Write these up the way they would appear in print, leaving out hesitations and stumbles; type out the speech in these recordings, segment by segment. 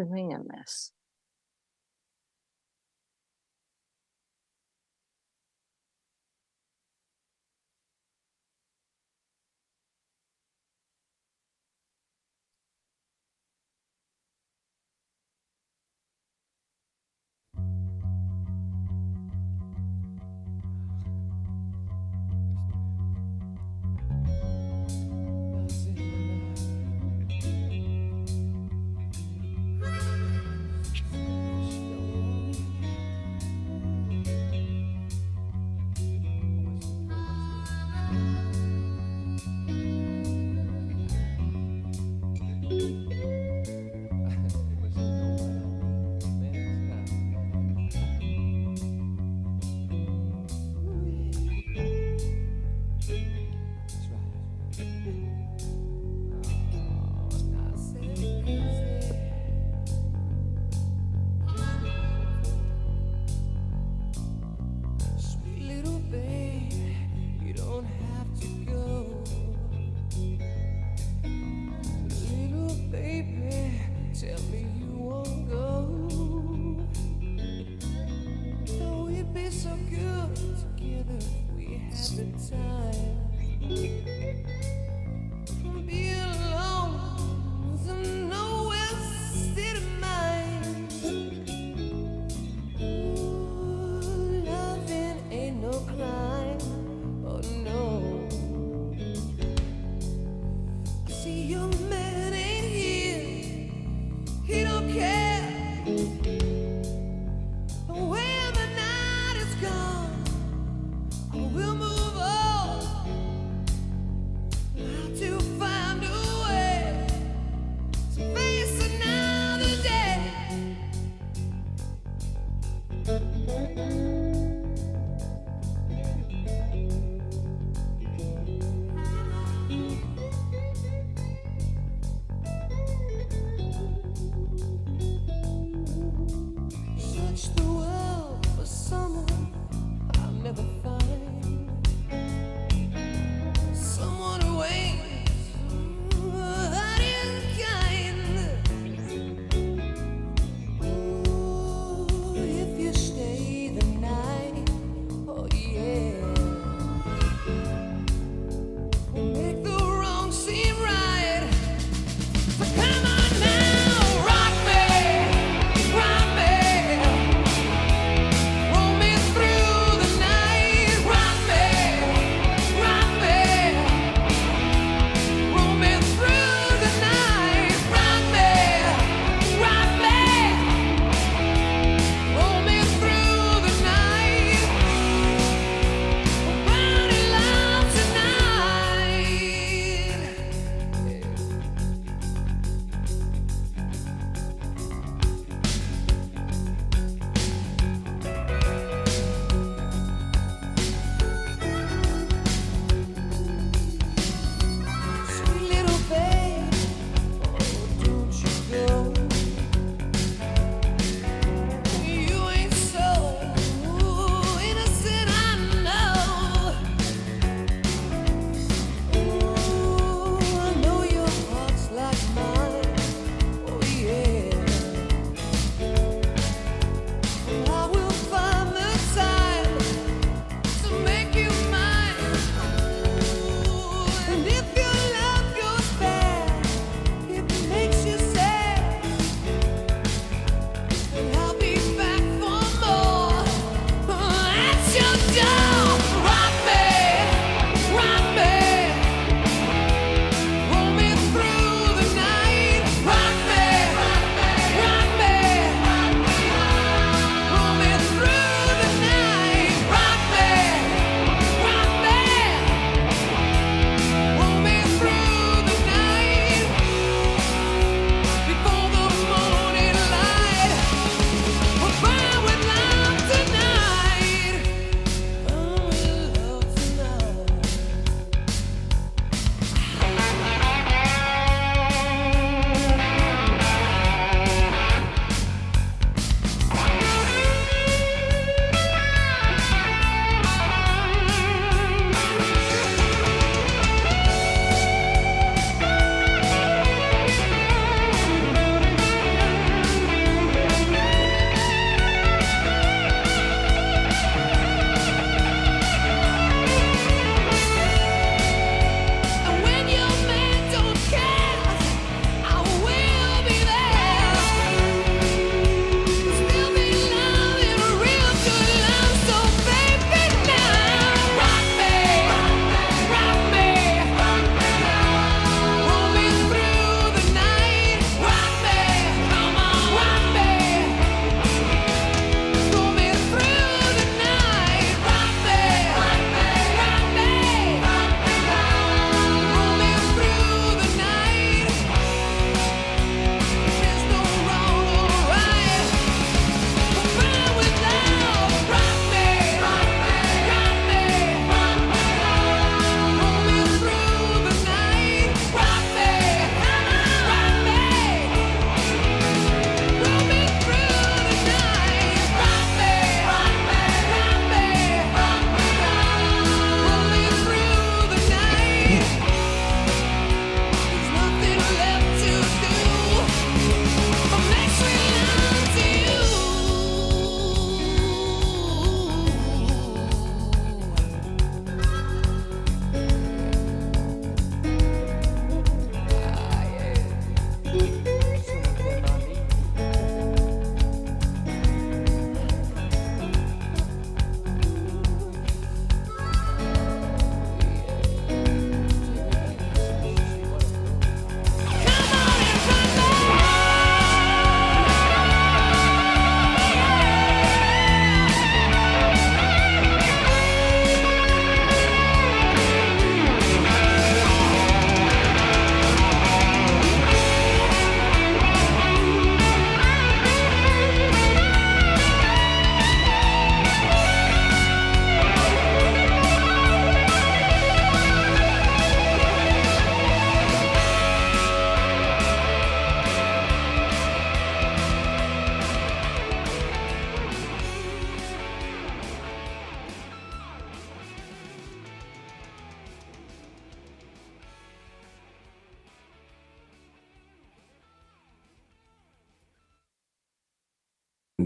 me in this.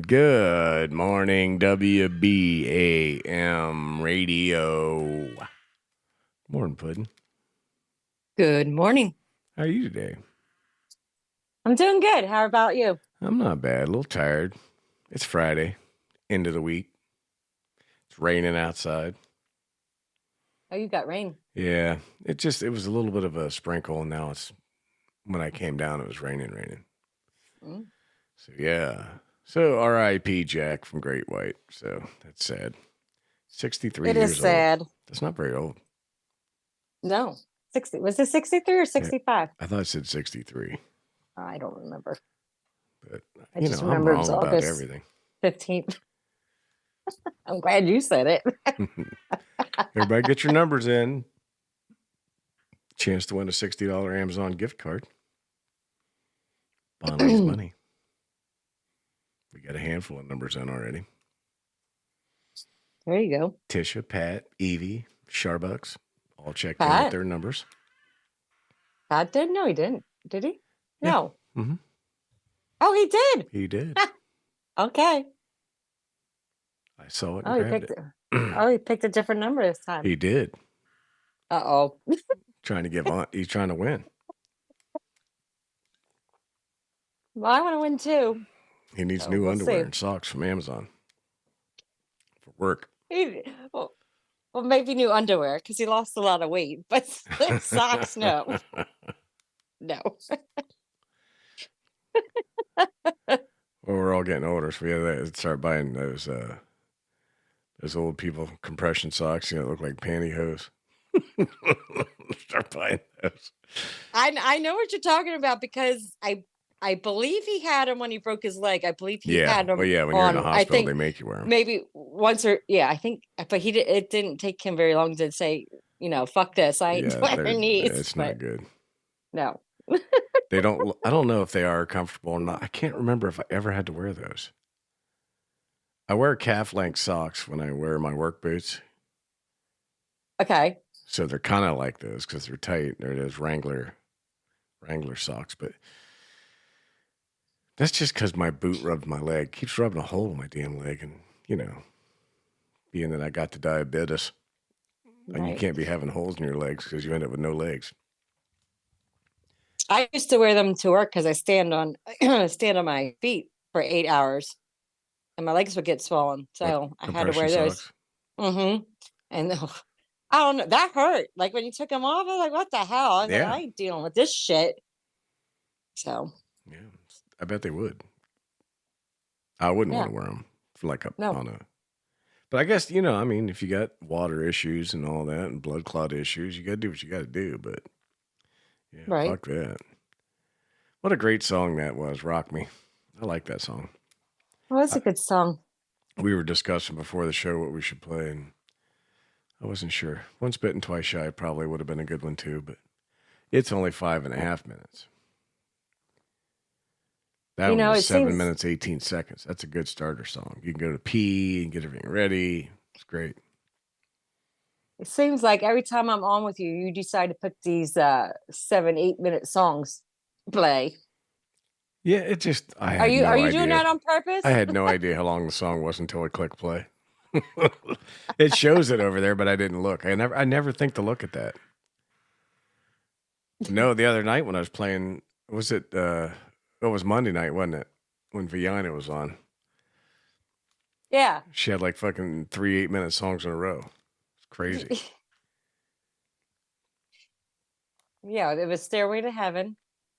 Good morning, WBAM radio. Morning, Puddin'. Good morning. How are you today? I'm doing good. How about you? I'm not bad. A little tired. It's Friday, end of the week. It's raining outside. Oh, you got rain. Yeah, it was a little bit of a sprinkle, and now when I came down, it was raining. Mm. So, yeah. So, R.I.P. Jack from Great White. So, that's sad. 63 It years is sad. old. That's not very old. No. 60. Was it 63 or 65? I thought it said 63. I don't remember. But, I just I'm remember it was wrong about August everything. 15th. I'm glad you said it. Everybody get your numbers in. Chance to win a $60 Amazon gift card. Bonley's money. We got a handful of numbers in already. There you go. Tisha, Pat, Evie, Sharbucks, all checked in Pat? with their numbers. Pat did? No, he didn't. Did he? Yeah. No. Mm-hmm. Oh, he did. He did. Okay. I saw it Oh, and grabbed it. he picked a different number this time. He did. Uh-oh. Trying to give on. He's trying to win. Well, I want to win too. He needs new underwear and socks from Amazon for work. Well, maybe new underwear because he lost a lot of weight, but socks, no. No. Well, we're all getting older, so we had to start buying those old people compression socks. Look like pantyhose. Start buying those. I know what you're talking about because I believe he had them when he broke his leg. I believe he had them. Well, yeah, when you're in the hospital, they make you wear them. Maybe once or I think, but it didn't take him very long to say, fuck this. I ain't wearing these. It's not good. No. I don't know if they are comfortable or not. I can't remember if I ever had to wear those. I wear calf length socks when I wear my work boots. Okay. So they're kind of like those because they're tight. They're those Wrangler socks, but that's just because my boot rubbed my leg. Keeps rubbing a hole in my damn leg, and being that I got the diabetes, and you can't be having holes in your legs because you end up with no legs. I used to wear them to work because I stand on my feet for 8 hours, and my legs would get swollen. So I had to wear those. Mm-hmm. And I don't know. That hurt. Like when you took them off, I was like, what the hell? I was like, I ain't dealing with this shit. So. Yeah, I bet they would. I wouldn't want to wear them for But I guess, if you got water issues and all that and blood clot issues, you got to do what you got to do. But fuck that. What a great song that was, Rock Me. I like that song. Well, it's a good song. We were discussing before the show what we should play, and I wasn't sure. Once Bitten, Twice Shy probably would have been a good one too, but it's only 5.5 minutes. That was 7 minutes, 18 seconds. That's a good starter song. You can go to pee and get everything ready. It's great. It seems like every time I'm on with you, you decide to put these 7-8 minute songs play. Yeah, it just are you doing that on purpose? I had no idea how long the song was until I clicked play. It shows it over there, but I didn't look. I never think to look at that. No, the other night when I was playing, it was Monday night, wasn't it? When Viana was on. Yeah. She had like fucking 3 8-minute songs in a row. It's crazy. Yeah, it was Stairway to Heaven.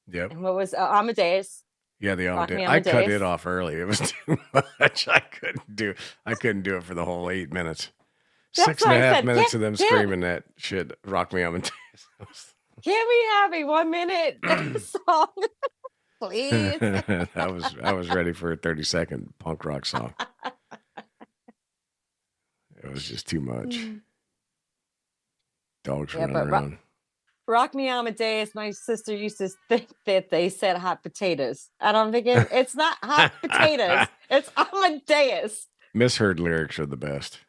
Yep. And what was Amadeus? Yeah, the Amadeus. I cut it off early. It was too much. I couldn't do it for the whole 8 minutes. That's 6.5 minutes of them screaming that shit. Rock Me Amadeus. Can't we have a 1 minute song? Please. I was ready for a 30-second punk rock song. It was just too much. Dogs running around. Rock Me Amadeus, my sister used to think that they said hot potatoes. I don't think it's not hot potatoes. It's Amadeus. Misheard lyrics are the best.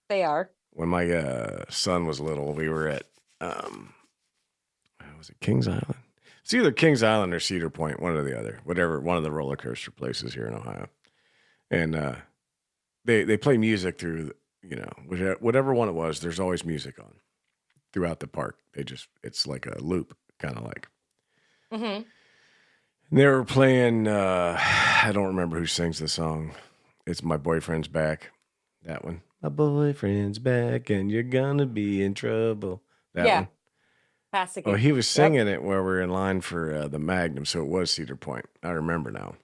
They are. When my son was little, we were at was it Kings Island? It's either Kings Island or Cedar Point, one or the other, whatever, one of the roller coaster places here in Ohio. And they play music through, whatever one it was, there's always music on throughout the park. It's like a loop, kind of like. Mm-hmm. They were playing, I don't remember who sings the song. It's My Boyfriend's Back. That one. My boyfriend's back and you're gonna be in trouble. That one. Classic. Oh, he was singing it while we were in line for the Magnum, so it was Cedar Point. I remember now.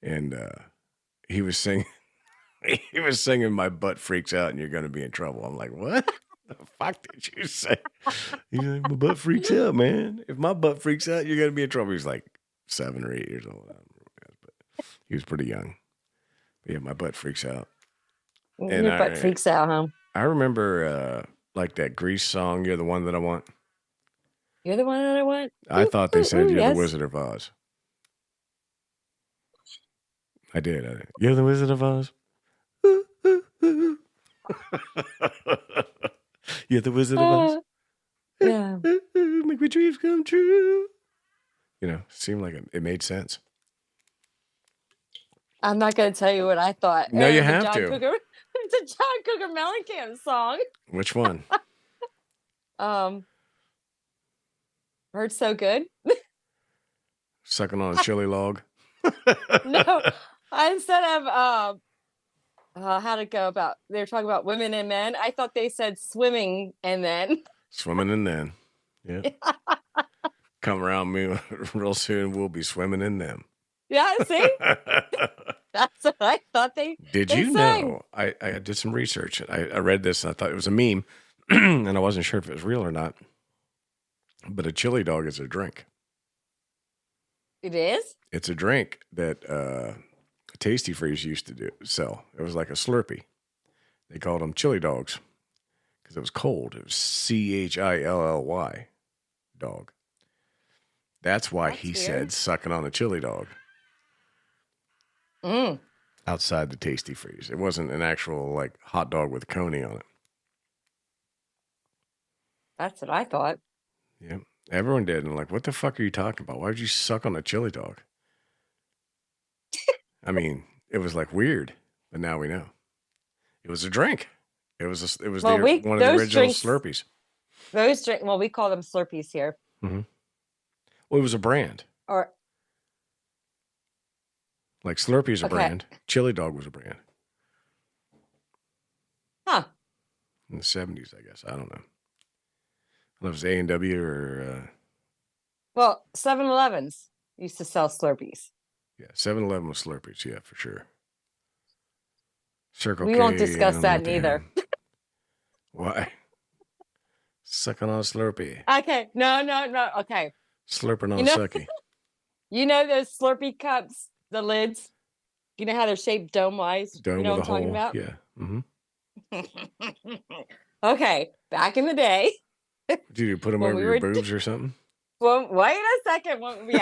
And he was singing, My Butt Freaks Out and You're Gonna Be in Trouble. I'm like, what? The fuck did you say? He's like, my butt freaks out, man. If my butt freaks out, you're gonna be in trouble. He's like 7 or 8 years old. I don't remember, but he was pretty young. But yeah, my butt freaks out. And your butt freaks out, huh? I remember like that Grease song, You're the One That I Want. You're the one that I want? I thought they said You're the Wizard of Oz. I did. You're the Wizard of Oz. You're the Wizard of Oz. Yeah. Make my dreams come true. It seemed like it made sense. I'm not going to tell you what I thought. No, you have to. It's a John Cougar Mellencamp song. Which one? Heard So Good. Sucking on a chili log. No, instead of how'd it go about? They were talking about women and men. I thought they said swimming and then. Swimming and then. Yeah. Come around me real soon. We'll be swimming in them. Yeah, see? That's what I thought they Did you sang. know? I did some research. I read this and I thought it was a meme. And I wasn't sure if it was real or not. But a chili dog is a drink. It is? It's a drink that Tasty Freeze used to sell. It was like a Slurpee. They called them chili dogs because it was cold. It was CHILLY, dog. That's why he said sucking on a chili dog. Outside the Tasty Freeze. It wasn't an actual like hot dog with a coney on it. That's what I thought. Yeah. Everyone did. And like, what the fuck are you talking about? Why would you suck on a chili dog? I mean, it was like weird, but now we know. It was a drink. It was one of the original Slurpees. Those drinks, well, we call them Slurpees here. Mm-hmm. Well, it was a brand. Like Slurpee's a brand. Chili Dog was a brand. Huh. In the 70s, I guess. I don't know. I don't know if it was A&W or... Well, 7-Elevens used to sell Slurpees. Yeah, 7-Eleven was Slurpees. Yeah, for sure. Circle K. We won't discuss that neither. Why? Sucking on a Slurpee. Okay. No. Okay. Slurping on a sucky. You know those Slurpee cups, the lids? You know how they're shaped dome-wise? Dome you know with what I'm a talking hole. about? Yeah. Mm-hmm. Okay. Back in the day. Did you put them over your boobs or something? Well, wait a second. When we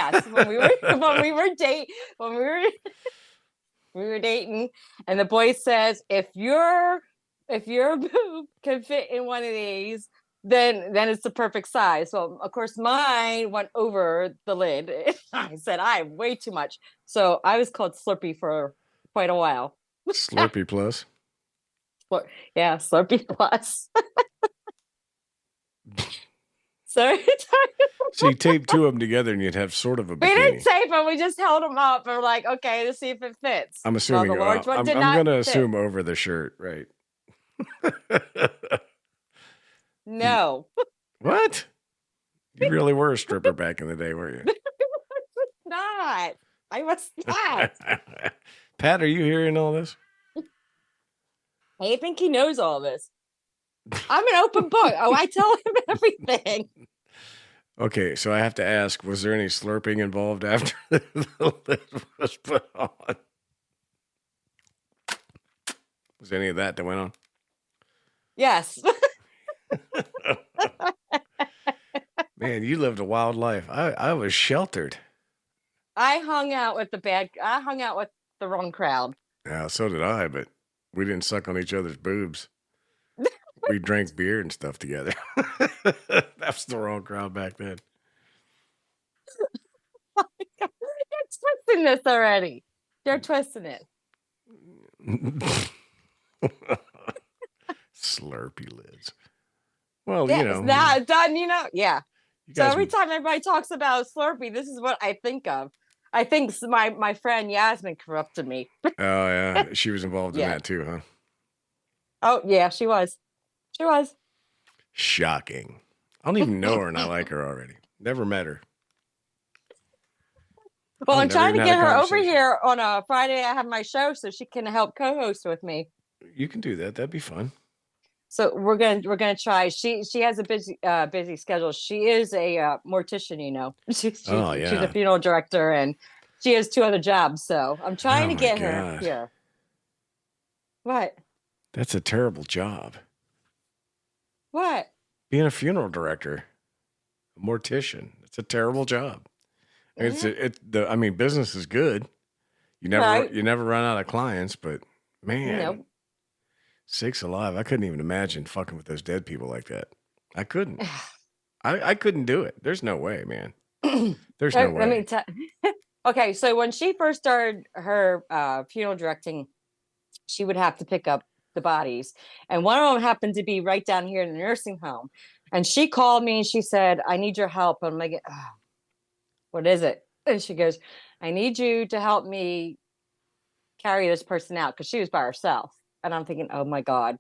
were dating, and the boy says, if your boob can fit in one of these, then it's the perfect size. So of course mine went over the lid. I said I have way too much, so I was called Slurpee for quite a while. Slurpee Plus. Yeah, Slurpee Plus. Sorry. So you tape two of them together and you'd have sort of a bikini. We didn't tape them. We just held them up and we're like, okay, to see if it fits. I'm assuming. Well, the large one I'm going to assume over the shirt, right? No. What? You really were a stripper back in the day, weren't you? Not. I was not. Pat, are you hearing all this? I think he knows all this. I'm an open book. Oh, I tell him everything. Okay, so I have to ask, was there any slurping involved after the lid was put on? Was any of that went on? Yes. Man, you lived a wild life. I was sheltered. I hung out with the wrong crowd. Yeah, so did I, but we didn't suck on each other's boobs. We drank beer and stuff together. That's the wrong crowd back then. You're twisting this already. You're twisting it. Slurpee lids. Well, Yeah, it's not done, yeah. So guys, every time everybody talks about Slurpee, this is what I think of. I think my friend Yasmin corrupted me. oh yeah, she was involved in Yeah. that too, huh? Oh yeah, she was. She was. Shocking. I don't even know her and I like her already. Never met her. Well, I've I'm never trying to even had a get her over conversation. here on a Friday. I have my show, so she can help co-host with me. You can do that. That'd be fun. So we're gonna try. She has a busy schedule. She is a mortician. She's Oh she's a yeah. funeral director, and she has 2 other jobs. So I'm trying Oh to my get her God. here. What? That's a terrible job. What? Being a funeral director, a mortician. It's a terrible job. I mean, business is good. You Right. never run out of clients, but man, Nope. sakes alive, I couldn't even imagine fucking with those dead people like that. I couldn't. I couldn't do it. There's no way, man. There's no way. Let me tell. Okay, so when she first started her funeral directing, she would have to pick up the bodies, and one of them happened to be right down here in the nursing home. And she called me and she said, "I need your help." I'm like, "What is it?" And she goes, "I need you to help me carry this person out," because she was by herself. And I'm thinking, "Oh my God."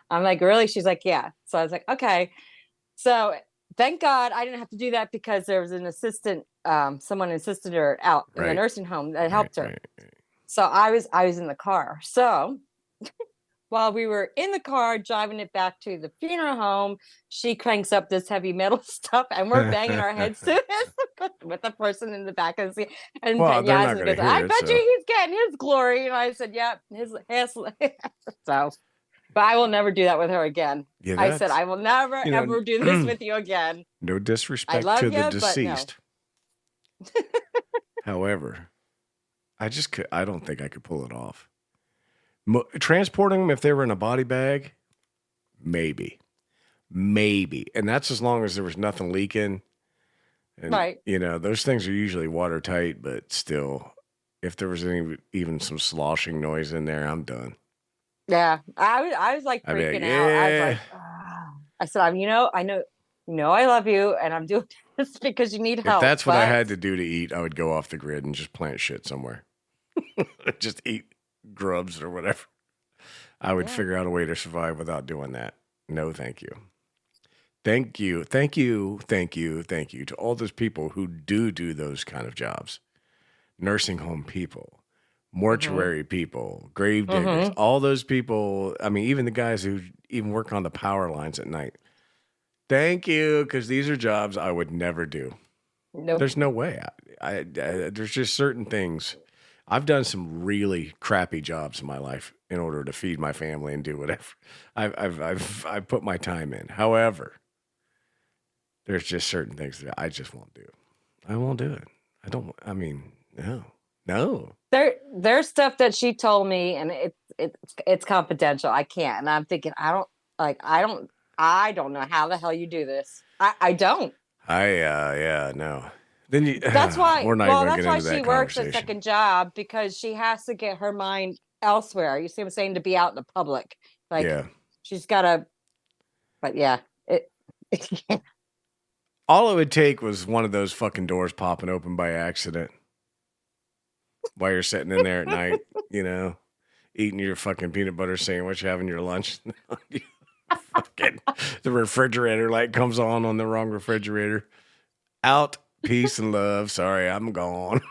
I'm like, "Really?" She's like, "Yeah." So I was like, "Okay." So thank God I didn't have to do that, because there was an assistant, someone assisted her out in the nursing home that helped her. Right. So I was in the car. So while we were in the car driving it back to the funeral home, she cranks up this heavy metal stuff, and we're banging our heads to it with the person in the back of the seat. And Well, they're not Yasmin going goes, to hear "I it, bet so. you he's getting his glory." And I said, "Yep, his." So, but I will never do that with her again. Yeah, I said, "I will never ever do this with you again." No I disrespect love to the you, but no. deceased. However, I don't think I could pull it off. Transporting them if they were in a body bag, maybe. And that's as long as there was nothing leaking. And, Right. those things are usually watertight, but still, if there was even some sloshing noise in there, I'm done. Yeah. I was like freaking out. I was like, I said, I love you, and I'm doing this because you need If help. that's what I had to do to eat, I would go off the grid and just plant shit somewhere. Just eat grubs or whatever. I would figure out a way to survive without doing that. No, thank you. Thank you to all those people who do those kind of jobs. Nursing home people, mortuary people, grave diggers, all those people. I mean, even the guys who even work on the power lines at night. Thank you, because these are jobs I would never do. Nope. There's no way. There's just certain things. I've done some really crappy jobs in my life in order to feed my family and do whatever. I've put my time in. However, there's just certain things that I just won't do. I won't do it. No. There's stuff that she told me, and it's confidential. I can't. And I'm thinking, I don't know how the hell you do this. I don't. No. Then that's why. We're not Well, even that's gonna why get into she that works a conversation. second job, because she has to get her mind elsewhere. You see what I'm saying? To be out in the public, she's got to. But yeah, all it would take was one of those fucking doors popping open by accident while you're sitting in there at night, eating your fucking peanut butter sandwich, having your lunch. Fucking the refrigerator light comes on the wrong refrigerator. Out, peace and love. Sorry, I'm gone.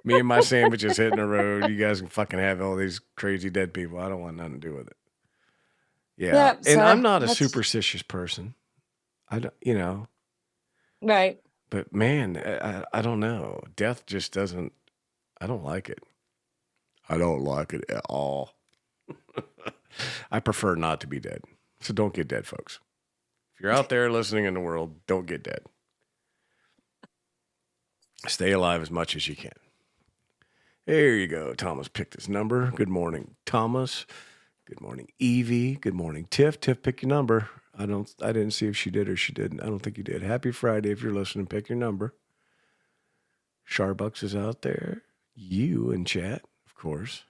Me and my sandwiches hitting the road. You guys can fucking have all these crazy dead people. I don't want nothing to do with it. Yeah. And I'm not a superstitious person. I don't, Right. But man, I don't know. Death just doesn't, I don't like it. I don't like it at all. I prefer not to be dead. So don't get dead, folks. If you're out there listening in the world, don't get dead. Stay alive as much as you can. There you go. Thomas picked his number. Good morning, Thomas. Good morning, Evie. Good morning, Tiff. Tiff, pick your number. I didn't see if she did or she didn't. I don't think you did. Happy Friday if you're listening. Pick your number. Starbucks is out there. You in chat, of course.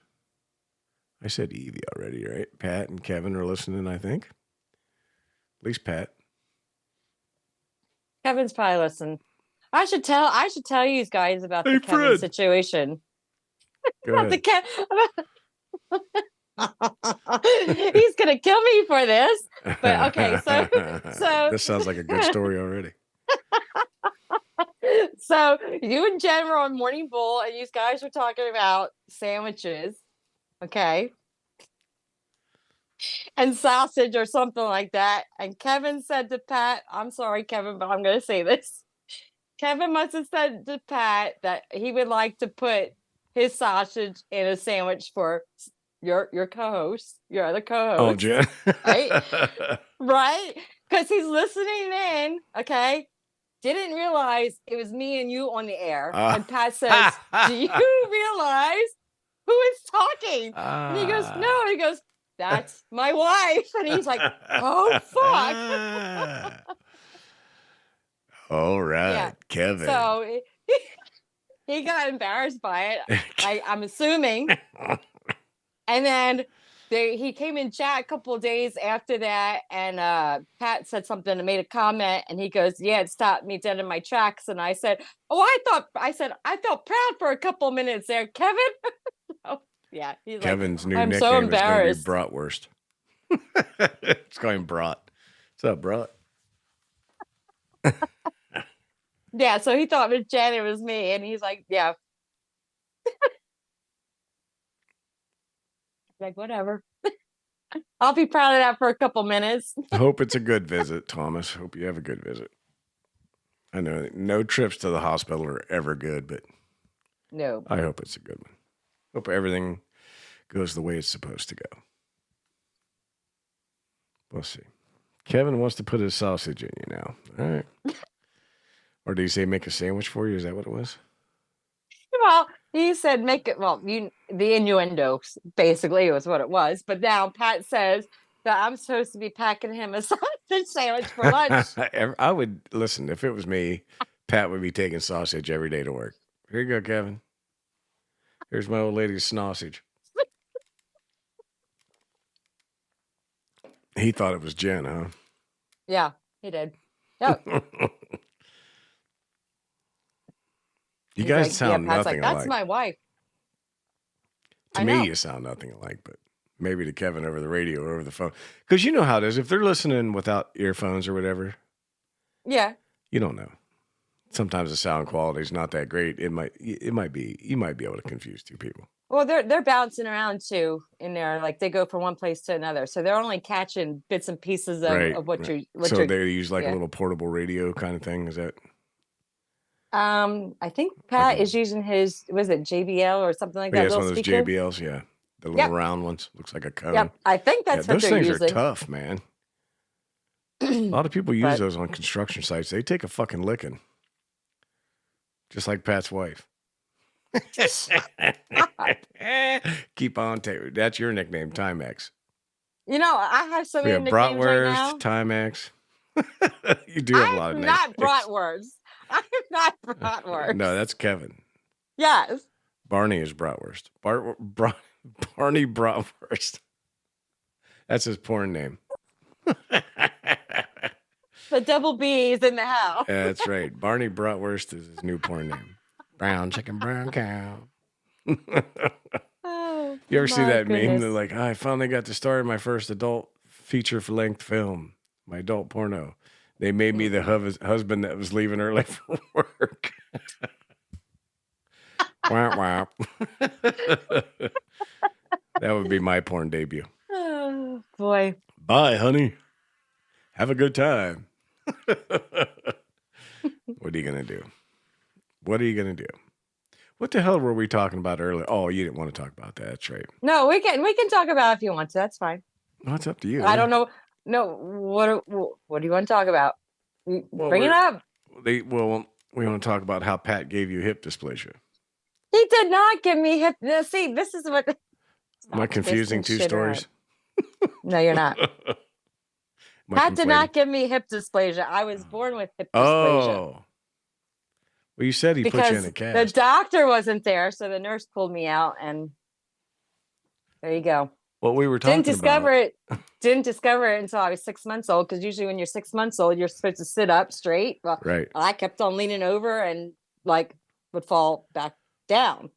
I said Evie already, right? Pat and Kevin are listening, I think. At least Pat. Kevin's probably listening. I should tell you guys about the Kevin situation. Go ahead. He's gonna kill me for this. But okay, so this sounds like a good story already. So you and Jen were on Morning Bull, and you guys were talking about sandwiches, okay, and sausage or something like that. And Kevin said to Pat, "I'm sorry, Kevin, but I'm going to say this." Kevin must have said to Pat that he would like to put his sausage in a sandwich for your co-host, your other co-host. Oh, Jen. Right? Right? Because he's listening in, okay? Didn't realize it was me and you on the air. And Pat says, "Do you realize who is talking?" And he goes, "No." He goes, "That's my wife." And he's like, "Oh, fuck." All right, yeah. Kevin. So he got embarrassed by it, I'm assuming. And then he came in chat a couple of days after that, and Pat said something and made a comment, and he goes, "Yeah, it stopped me dead in my tracks." And I said, I felt proud for a couple of minutes there, Kevin. Oh, yeah, he's Kevin's like, new I'm nickname so embarrassed. is going to be Bratwurst. It's going Brat. What's up, Brat? Yeah, so he thought it was Jen, it was me, and he's like, "Yeah." Like, whatever. I'll be proud of that for a couple minutes. I hope it's a good visit, Thomas. Hope you have a good visit. I know no trips to the hospital are ever good, but no, I hope it's a good one. Hope everything goes the way it's supposed to go. We'll see. Kevin wants to put his sausage in you now. All right. Or did he say make a sandwich for you? Is that what it was? Well, he said make it. Well, the innuendo basically was what it was. But now Pat says that I'm supposed to be packing him a sausage sandwich for lunch. I would listen if it was me. Pat would be taking sausage every day to work. Here you go, Kevin. Here's my old lady's sausage. He thought it was Jen, huh? Yeah, he did. Yep. You guys sound nothing alike. That's my wife. To me, you sound nothing alike, but maybe to Kevin over the radio or over the phone. Because you know how it is. If they're listening without earphones or whatever, yeah, you don't know. Sometimes the sound quality is not that great. You might be able to confuse two people. Well, they're bouncing around too in there, like they go from one place to another, so they're only catching bits and pieces of what you're. So they use like a little portable radio kind of thing. Is that? I think Pat is using his, was it JBL or something like that? Yeah, it's one of those JBLs. Yeah, the little round ones. Looks like a cone. Yep, I think that's what they're using. Those things are tough, man. A lot of people use those on construction sites. They take a fucking licking, just like Pat's wife. Keep on, Taylor. That's your nickname, Timex. You know, I have so many nicknames right now. Timex. You do have a lot of names. Not bratwurst. I am not bratwurst. No, that's Kevin. Yes. Barney is bratwurst. Barney Bratwurst. That's his porn name. The double B is in the house. That's right. Barney Bratwurst is his new porn name. Brown chicken, brown cow. Oh, you ever see that meme? They're like, I finally got to star in my first adult feature-length film, my adult porno. They made me the husband that was leaving early for work. Wah, wah. That would be my porn debut. Oh, boy. Bye, honey. Have a good time. What are you going to do? What are you going to do? What the hell were we talking about earlier? Oh, you didn't want to talk about that. That's right. No, we can talk about it if you want to. That's fine. Well, it's up to you. I don't know. No, what do you want to talk about? Bring it up. We want to talk about how Pat gave you hip dysplasia. He did not give me hip. See, this is what. Am I confusing two stories? No, you're not. Pat did not give me hip dysplasia. I was born with hip dysplasia. Oh. Well, you said he put you in a cast. The doctor wasn't there, so the nurse pulled me out, and there you go. What we were talking Didn't discover it until I was 6 months old, because usually when you're 6 months old, you're supposed to sit up straight. Well, right. I kept on leaning over and would fall back down.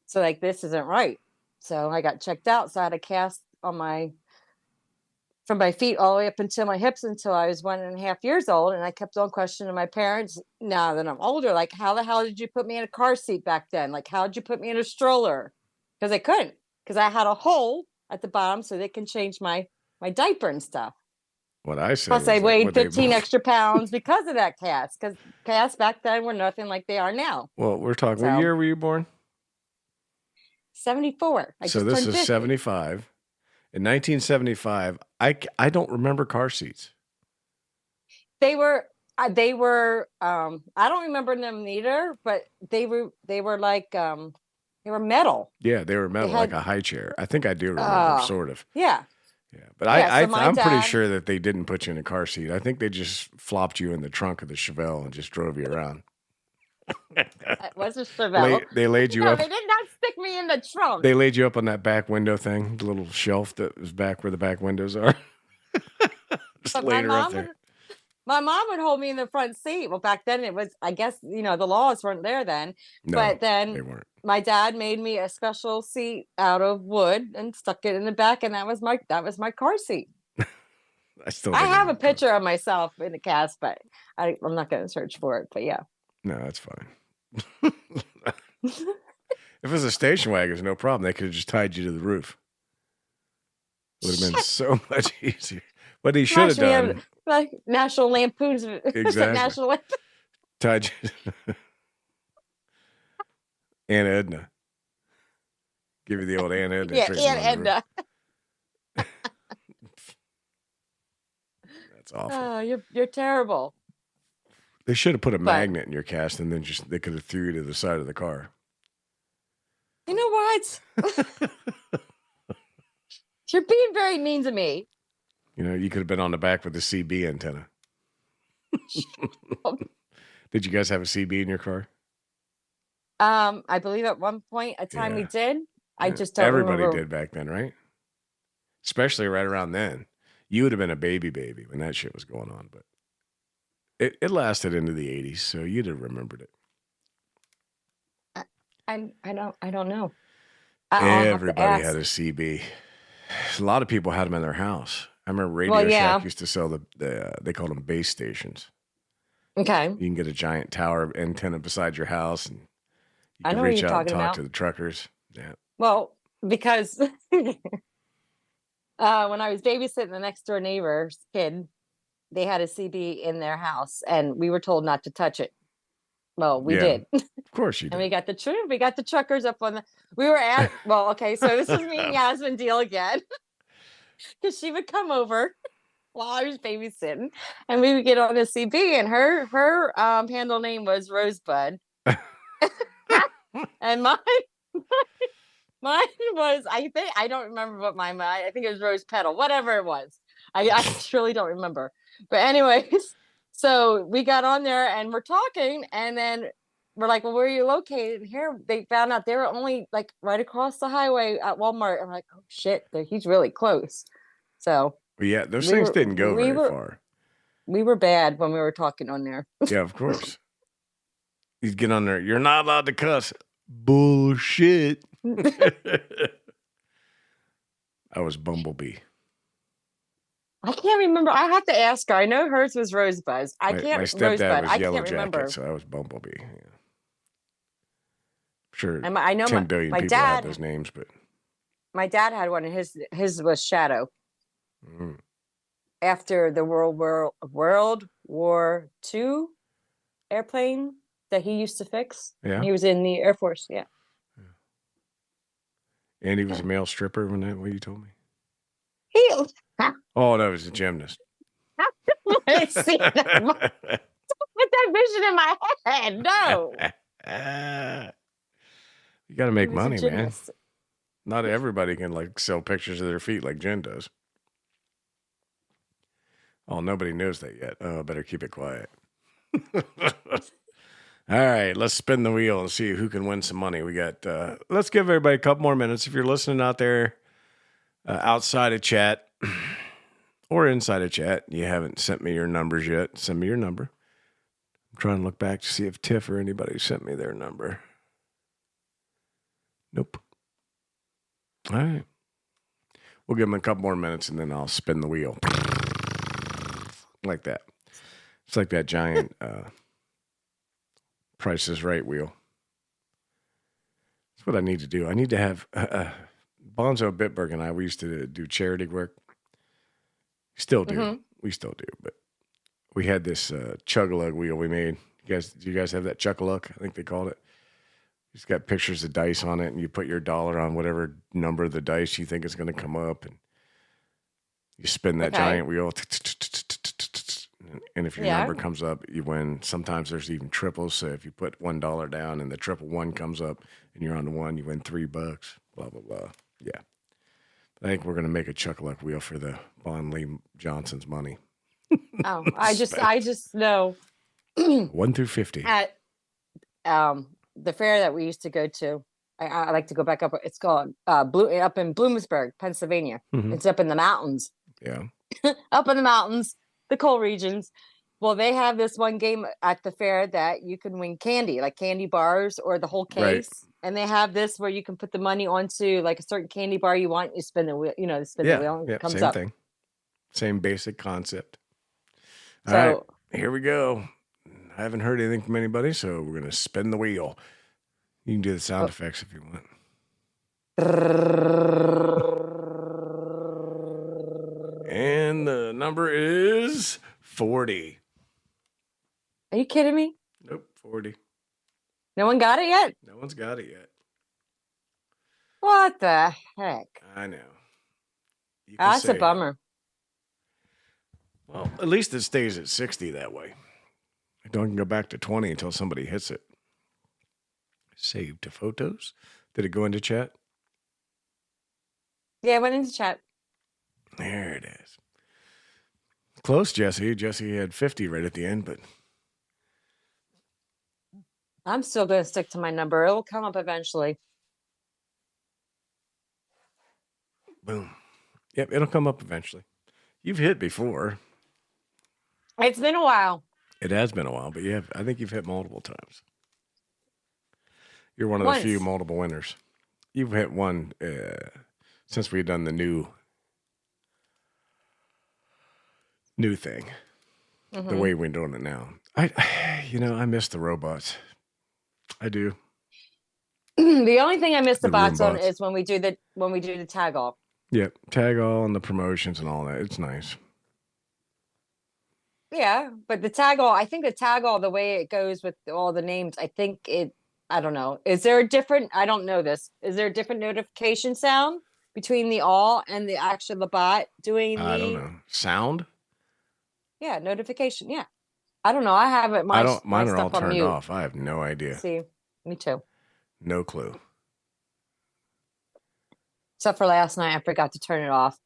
So this isn't right. So I got checked out. So I had a cast on from my feet all the way up until my hips until I was 1.5 years old. And I kept on questioning my parents now that I'm older, how the hell did you put me in a car seat back then? How did you put me in a stroller? Because I couldn't, because I had a hole at the bottom so they can change my diaper and stuff. What I said. Plus, I weighed 15 extra pounds because of that cast. Because casts back then were nothing like they are now. Well, we're talking. What year were you born? 74. So this is 75. In 1975, I don't remember car seats. They were. I don't remember them either, but they were metal. Yeah, they were metal, like a high chair. I think I do remember, sort of. Yeah. Yeah, but I'm pretty sure that they didn't put you in a car seat. I think they just flopped you in the trunk of the Chevelle and just drove you around. It was a Chevelle. They laid you up. They did not stick me in the trunk. They laid you up on that back window thing, the little shelf that was back where the back windows are. Just laid her up there. My mom would hold me in the front seat. Well, back then it was, I guess, the laws weren't there then. No, but then they weren't. My dad made me a special seat out of wood and stuck it in the back, and that was my car seat. I have a picture of myself in the cast, but I'm not going to search for it. But yeah. No, that's fine. If it was a station wagon, no problem. They could have just tied you to the roof. It would have been so much easier. What he should have done. National Lampoon's. Exactly. National Lampoon. Tied you. Aunt Edna. Give you the old Aunt Edna. Yeah, Aunt Edna. That's awful. Oh, you're terrible. They should have put a magnet in your cast, and then they could have threw you to the side of the car. You know what? You're being very mean to me. You could have been on the back with the CB antenna. Did you guys have a CB in your car? I believe at one point we did. I just don't remember. Everybody did back then, right? Especially right around then. You would have been a baby when that shit was going on, but it lasted into the 80s, so you'd have remembered it. I don't know. Everybody had a CB. A lot of people had them in their house. I remember Radio Shack used to sell they called them base stations. Okay. You can get a giant tower antenna beside your house, and you can reach out and talk to the truckers. Yeah. Well, because when I was babysitting the next door neighbor's kid, they had a CB in their house, and we were told not to touch it. Well, we did. Of course you did. And we got the truckers up on we were at, well, okay, so this is me and Yasmin deal again. Because she would come over while I was babysitting, and we would get on the CB, and her handle name was Rosebud. And mine was, I don't remember what I think it was Rose Petal, whatever it was. I truly don't remember. But anyways, so we got on there and we're talking, and then we're like, well, where are you located? And here they found out they were only right across the highway at Walmart. I'm like, oh shit, he's really close. So yeah, those things didn't go very far. We were bad when we were talking on there. Yeah, of course. He'd get on there. You're not allowed to cuss. Bullshit. I was Bumblebee. I can't remember. I have to ask her. I know hers was Rosebud. My stepdad was Yellow Jacket, so I was Bumblebee. Yeah. Sure. I know 10 billion people had those names, but my dad had one, and his was Shadow. Mm. After the World War II airplane that he used to fix. Yeah. He was in the Air Force. Yeah. And he was a male stripper when that what you told me? Oh, no, he was a gymnast. I see that. Don't put that vision in my head. No. You got to make money, man. Not everybody can sell pictures of their feet like Jen does. Oh, nobody knows that yet. Oh, better keep it quiet. All right, let's spin the wheel and see who can win some money. We got, let's give everybody a couple more minutes. If you're listening out there outside of chat or inside of chat, you haven't sent me your numbers yet, send me your number. I'm trying to look back to see if Tiff or anybody sent me their number. Nope. All right. We'll give them a couple more minutes and then I'll spin the wheel. Like that. It's like that giant Price is Right wheel. That's what I need to do. I need to have Bonzo Bitburg and I, we used to do charity work. Still do. Mm-hmm. We still do. But we had this chug-a-lug wheel we made. Do you guys have that chuck-a-luck? I think they called it. It's got pictures of dice on it, and you put your dollar on whatever number of the dice you think is going to come up, and you spin that giant wheel. And if your number comes up, you win. Sometimes there's even triples. So if you put $1 down and the triple one comes up and you're on the one, you win $3. Blah, blah, blah. Yeah. I think we're going to make a chuck-a-luck wheel for the Bon Lee Johnson's money. Oh, I just know 1 through 50 at the fair that we used to go to. I like to go back up. It's called up in Bloomsburg, Pennsylvania. Mm-hmm. It's up in the mountains. Yeah. Up in the mountains, the coal regions. Well, they have this one game at the fair that you can win candy, like candy bars or the whole case. Right. And they have this where you can put the money onto like a certain candy bar you want. You spin the wheel, the wheel and it comes same up. Thing. Same basic concept. All right, here we go. I haven't heard anything from anybody, so we're going to spin the wheel. You can do the sound effects if you want. And the number is 40. Are you kidding me? Nope, 40. No one got it yet? No one's got it yet. What the heck? I know. That's a bummer. Well, at least it stays at 60 that way. I don't go back to 20 until somebody hits it. Save to photos. Did it go into chat? Yeah, it went into chat. There it is. Close, Jesse. Jesse had 50 right at the end, but I'm still going to stick to my number. It'll come up eventually. Boom. Yep, it'll come up eventually. You've hit before. It's been a while. It has been a while, but I think you've hit multiple times. You're one of the few multiple winners. You've hit one since we've done the new thing. Mm-hmm. The way we're doing it now. I miss the robots. I do. The only thing I miss the bots on is when we do the tag all. Yep, tag all and the promotions and all that. It's nice. Yeah, but the tag all, the way it goes with all the names, I don't know. Is there a different, I don't know this. Is there a different notification sound between the all and the bot doing I don't know. Sound? Yeah, notification. Yeah. I don't know. I have it. Mine are all turned off. I have no idea. See, me too. No clue. Except for last night, I forgot to turn it off.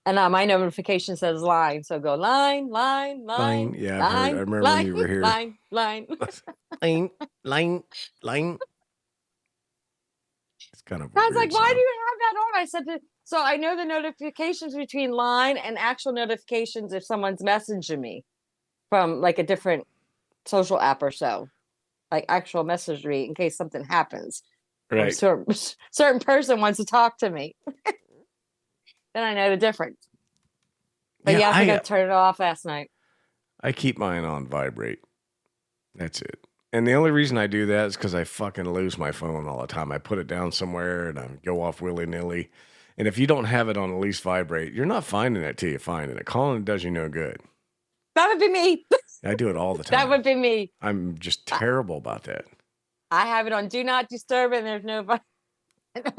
And my notification says line. So go line. Yeah, I remember when you were here. Line. line. It's kind of. I was like, why do you have that on? I said, so I know the notifications between line and actual notifications if someone's messaging me from like a different social app or so, like actual messagery in case something happens. Right. Certain person wants to talk to me. Then I know the difference. But I think I turned it off last night. I keep mine on vibrate. That's it. And the only reason I do that is because I fucking lose my phone all the time. I put it down somewhere and I go off willy-nilly. And if you don't have it on at least vibrate, you're not finding it till you find it. Calling it does you no good. That would be me. I do it all the time. That would be me. I'm just terrible about that. I have it on do not disturb and there's no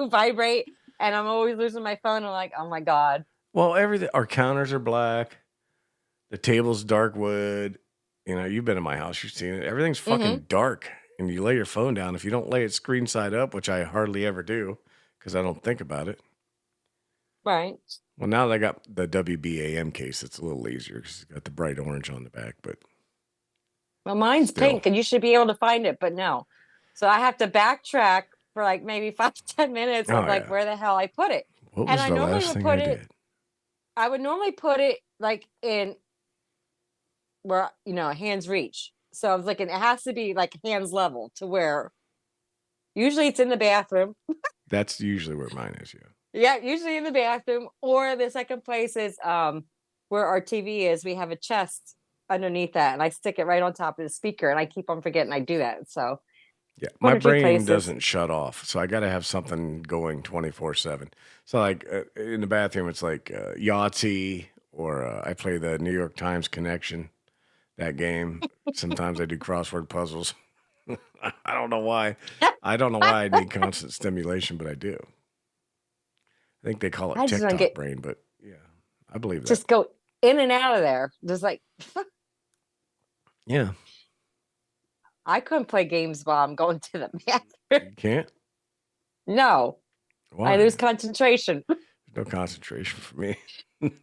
vibrate. And I'm always losing my phone. I'm like, oh my God. Well, our counters are black. The table's dark wood. You've been in my house. You've seen it. Everything's fucking dark. And you lay your phone down. If you don't lay it screen side up, which I hardly ever do because I don't think about it. Right. Well, now they got the WBAM case. It's a little easier because it's got the bright orange on the back, but well, mine's still. pink, and you should be able to find it, but no. So I have to backtrack for like maybe 5 to 10 minutes of like where the hell I put it. What And was I the normally last would thing put I it. did? I would normally put it like in where hands reach. So I was like, it has to be like hands level to where. Usually it's in the bathroom. That's usually where mine is. Yeah. Yeah, usually in the bathroom. Or the second place is where our TV is. We have a chest underneath that, and I stick it right on top of the speaker, and I keep on forgetting I do that. So yeah, one my or two brain places. doesn't shut off, so I got to have something going 24/7. So like in the bathroom, it's like Yahtzee, or I play the New York Times Connection, that game. Sometimes I do crossword puzzles. I don't know why. I don't know why I need constant stimulation, but I do. I think they call it TikTok brain, but yeah, I believe that. Just go in and out of there. Just like, yeah. I couldn't play games while I'm going to the bathroom. You can't? No. Why? I lose concentration. There's no concentration for me.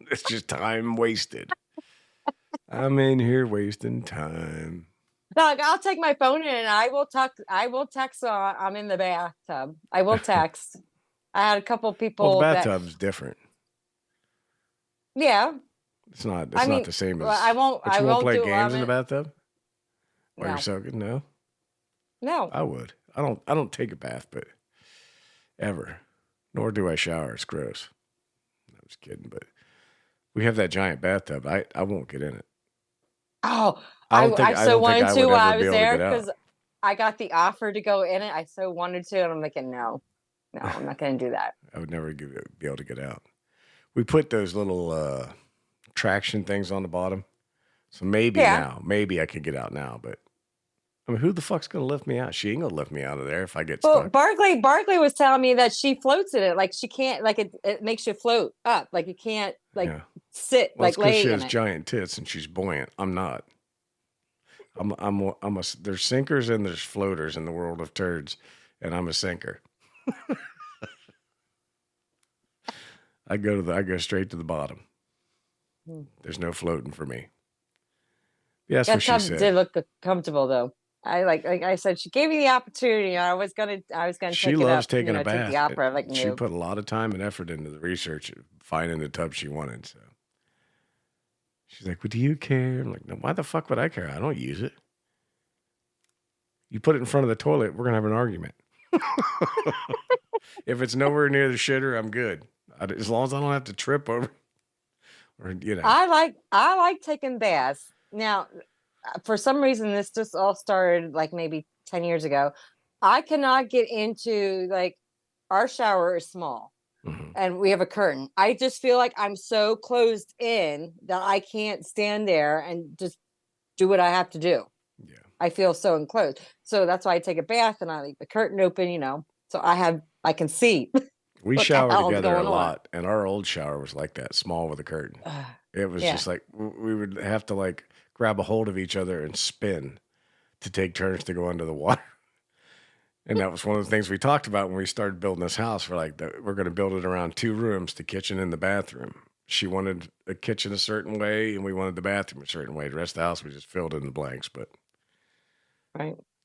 It's just time wasted. I'm in here wasting time. Doug, I'll take my phone in and I will text I'm in the bathtub. I will text. I had a couple people. Well, the bathtub's different. Yeah. It's not the same as. I won't. But you won't play games in the bathtub? While you're No. soaking? No. No. I would. I don't take a bath, but ever. Nor do I shower. It's gross. I was kidding, but we have that giant bathtub. I won't get in it. Oh, I so wanted to while I was there because I got the offer to go in it. I so wanted to, and I'm thinking, no, I'm not going to do that. I would never be able to get out. We put those little traction things on the bottom, so maybe I could get out now. But I mean, who the fuck's going to lift me out? She ain't going to lift me out of there if I get stuck. Barkley was telling me that she floats in it, like she can't, like it makes you float up, like you can't sit like lay. She has giant tits and she's buoyant. I'm not. There's sinkers and there's floaters in the world of turds, and I'm a sinker. I go straight to the bottom. There's no floating for me. Yeah, that's what she said. Did look comfortable though. I like I said, she gave me the opportunity. I was gonna. She loves taking a bath. Take the opera, like she put a lot of time and effort into the research, finding the tub she wanted. So she's like, "Well, do you care?" I'm like, "No. Why the fuck would I care? I don't use it. You put it in front of the toilet, we're gonna have an argument. If it's nowhere near the shitter, I'm good. As long as I don't have to trip over, or I like taking baths. Now, for some reason, this just all started like maybe 10 years ago. I cannot get into like our shower is small, and we have a curtain. I just feel like I'm so closed in that I can't stand there and just do what I have to do. Yeah. I feel so enclosed. So that's why I take a bath and I leave the curtain open, so I can see. We shower together a lot, and our old shower was like that, small with a curtain. It was just like we would have to like grab a hold of each other and spin to take turns to go under the water. And that was one of the things we talked about when we started building this house. We're like, we're going to build it around 2 rooms, the kitchen and the bathroom. She wanted a kitchen a certain way, and we wanted the bathroom a certain way. The rest of the house, we just filled in the blanks. But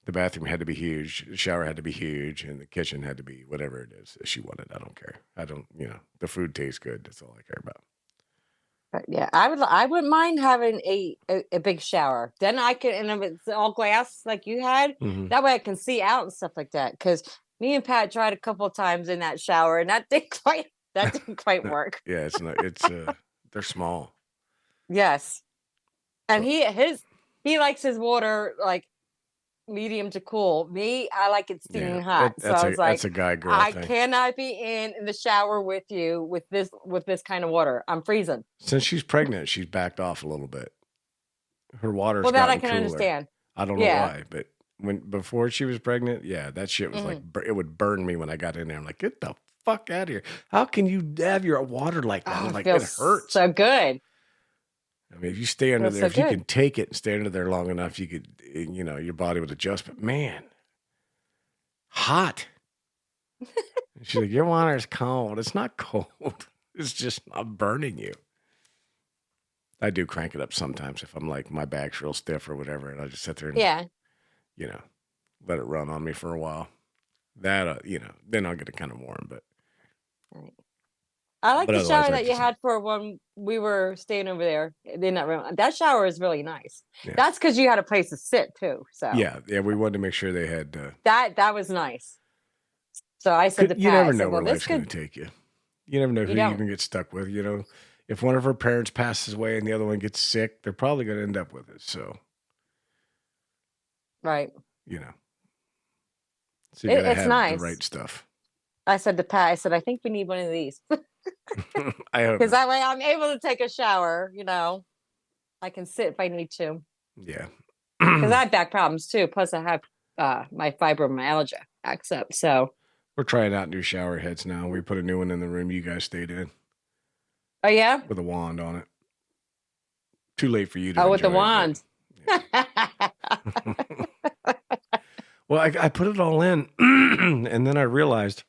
the bathroom had to be huge, the shower had to be huge, and the kitchen had to be whatever it is that she wanted. I don't care. The food tastes good. That's all I care about. Yeah, I wouldn't mind having a big shower. Then I can, and if it's all glass like you had, that way I can see out and stuff like that. Because me and Pat tried a couple of times in that shower, and that didn't quite work. Yeah, it's not. It's they're small. Yes, and he likes his water like medium to cool. Me, I like it steaming hot. So I was like, that's a guy-girl thing. I cannot be in the shower with you with this kind of water. I'm freezing. Since she's pregnant, she's backed off a little bit. Her water's that I can cooler. Understand. I don't know why, but before she was pregnant, that shit was like it would burn me when I got in there. I'm like, get the fuck out of here! How can you have your water like that? I'm like, it hurts. So good. I mean, if you stay under there, if you can take it and stay under there long enough, you could, your body would adjust. But man, hot. She's like, your water is cold. It's not cold. It's just not burning you. I do crank it up sometimes if I'm like my back's real stiff or whatever, and I just sit there and let it run on me for a while. That then I'll get it kind of warm. But I like the shower that you had for when we were staying over there in that room. That shower is really nice. Yeah. That's because you had a place to sit too. So yeah, we wanted to make sure they had that was nice. So I said to Pat, you never know where life's going to take you. You never know who you can get stuck with. If one of her parents passes away and the other one gets sick, they're probably going to end up with it. So, right. So you gotta have nice. The right stuff. I said to Pat, I think we need one of these. I hope. Because that way I'm able to take a shower, I can sit if I need to. Yeah. Because I have back problems too. Plus I have my fibromyalgia acts up. So we're trying out new shower heads now. We put a new one in the room you guys stayed in. Oh yeah? With a wand on it. Too late for you to with the wand. Well, I put it all in, and then I realized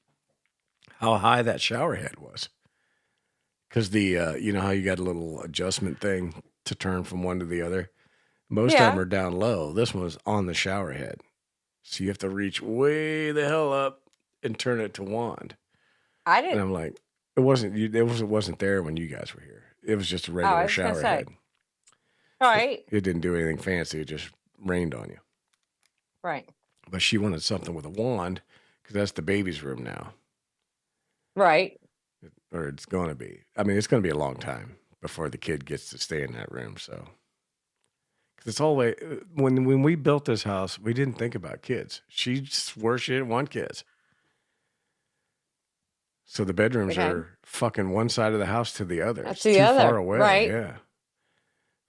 how high that shower head was. Because the, you know how you got a little adjustment thing to turn from one to the other? Most of them are down low. This one was on the shower head. So you have to reach way the hell up and turn it to wand. I didn't. And I'm like, it wasn't there when you guys were here. It was just a regular shower head. All right. It didn't do anything fancy. It just rained on you. Right. But she wanted something with a wand because that's the baby's room now. Right. Or it's going to be. I mean, it's going to be a long time before the kid gets to stay in that room. So, because it's all way when we built this house, we didn't think about kids. She swore she didn't want kids. So the bedrooms are fucking one side of the house to the other. That's it's too far away. Right. Yeah.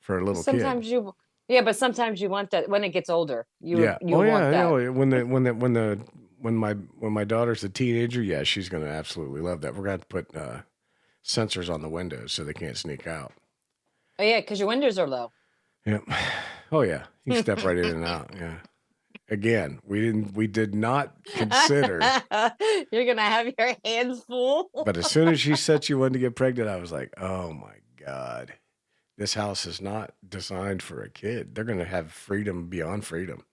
For a little sometimes kid. But sometimes you want that when it gets older. You want that. Yeah. When my daughter's a teenager, she's going to absolutely love that. We're going to have to put sensors on the windows so they can't sneak out. Oh yeah, because your windows are low. Yeah. Oh yeah, you can step right in and out. Yeah. Again, we did not consider. You're gonna have your hands full. But as soon as she said she wanted to get pregnant, I was like, oh my God, this house is not designed for a kid. They're gonna have freedom beyond freedom.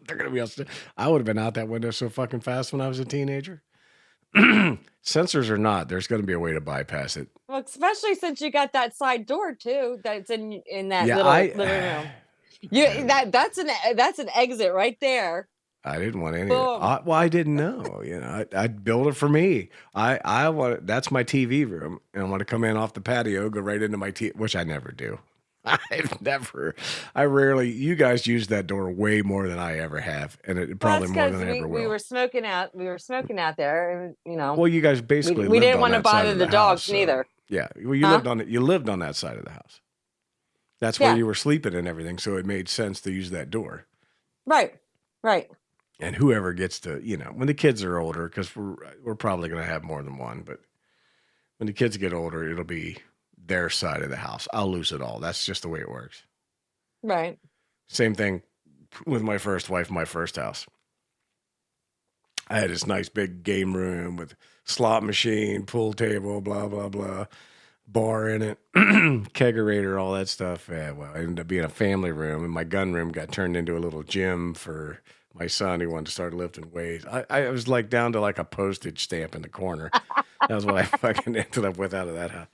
They're gonna be outside. I would have been out that window so fucking fast when I was a teenager. Sensors or not, there's gonna be a way to bypass it. Well, especially since you got that side door too. That's in that living room. That's an exit right there. I didn't want any. I didn't know. I'd build it for me. I want. That's my TV room, and I want to come in off the patio, go right into my TV, which I never do. I rarely. You guys use that door way more than I ever have, and it probably more than I ever will. We were smoking out there, and Well, you guys basically we didn't want to bother the dogs neither. Yeah, well, you lived on it. You lived on that side of the house. That's where you were sleeping and everything, so it made sense to use that door. Right. And whoever gets to, when the kids are older, because we're probably going to have more than one, but when the kids get older, it'll be their side of the house. I'll lose it all. That's just the way it works. Right. Same thing with my first wife, my first house. I had this nice big game room with slot machine, pool table, blah, blah, blah. Bar in it, kegerator, all that stuff. Yeah, well, it ended up being a family room, and my gun room got turned into a little gym for my son who wanted to start lifting weights. I was like down to like a postage stamp in the corner. That was what I fucking ended up with out of that house.